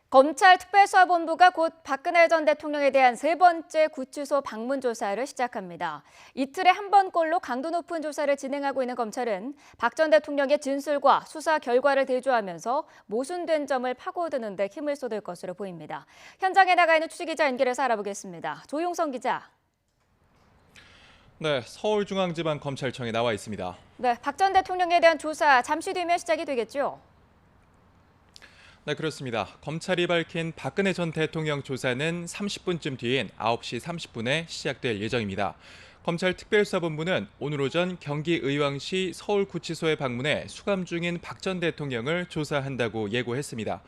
검찰 특별수사본부가 곧 박근혜 전 대통령에 대한 세 번째 구치소 방문 조사를 시작합니다. 이틀에 한 번꼴로 강도 높은 조사를 진행하고 있는 검찰은 박 전 대통령의 진술과 수사 결과를 대조하면서 모순된 점을 파고드는 데 힘을 쏟을 것으로 보입니다. 현장에 나가 있는 취재기자 연결해서 알아보겠습니다. 조용성 기자. 네, 서울중앙지방검찰청에 나와 있습니다. 네, 박 전 대통령에 대한 조사 잠시 뒤면 시작이 되겠죠? 네, 그렇습니다. 검찰이 밝힌 박근혜 전 대통령 조사는 30분쯤 뒤인 9시 30분에 시작될 예정입니다. 검찰 특별수사본부는 오늘 오전 경기 의왕시 서울구치소에 방문해 수감 중인 박 전 대통령을 조사한다고 예고했습니다.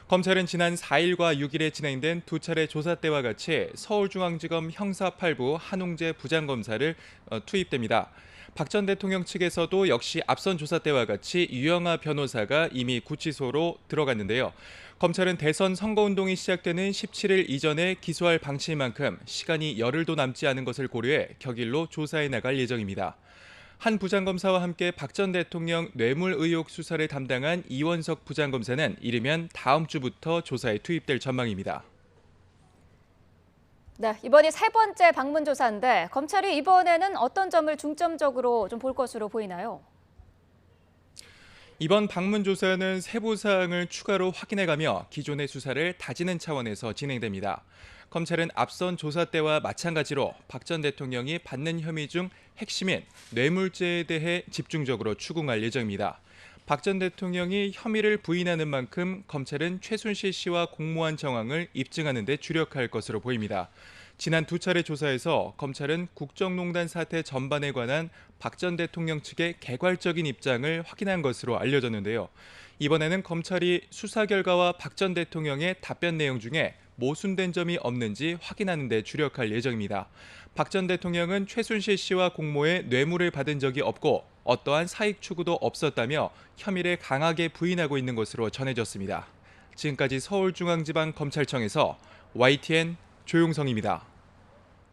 검찰은 지난 4일과 6일에 진행된 두 차례 조사 때와 같이 서울중앙지검 형사 8부 한웅재 부장검사를 투입됩니다. 박 전 대통령 측에서도 역시 앞선 조사 때와 같이 유영하 변호사가 이미 구치소로 들어갔는데요. 검찰은 대선 선거운동이 시작되는 17일 이전에 기소할 방침인 만큼 시간이 열흘도 남지 않은 것을 고려해 격일로 조사해 나갈 예정입니다. 한 부장검사와 함께 박 전 대통령 뇌물 의혹 수사를 담당한 이원석 부장검사는 이르면 다음 주부터 조사에 투입될 전망입니다. 네, 이번이 세 번째 방문 조사인데 검찰이 이번에는 어떤 점을 중점적으로 좀 볼 것으로 보이나요? 이번 방문 조사는 세부 사항을 추가로 확인해가며 기존의 수사를 다지는 차원에서 진행됩니다. 검찰은 앞선 조사 때와 마찬가지로 박 전 대통령이 받는 혐의 중 핵심인 뇌물죄에 대해 집중적으로 추궁할 예정입니다. 박 전 대통령이 혐의를 부인하는 만큼 검찰은 최순실 씨와 공모한 정황을 입증하는 데 주력할 것으로 보입니다. 지난 두 차례 조사에서 검찰은 국정농단 사태 전반에 관한 박 전 대통령 측의 개괄적인 입장을 확인한 것으로 알려졌는데요. 이번에는 검찰이 수사 결과와 박 전 대통령의 답변 내용 중에 모순된 점이 없는지 확인하는 데 주력할 예정입니다. 박 전 대통령은 최순실 씨와 공모해 뇌물을 받은 적이 없고 어떠한 사익 추구도 없었다며 혐의를 강하게 부인하고 있는 것으로 전해졌습니다. 지금까지 서울중앙지방검찰청에서 YTN 조용성입니다.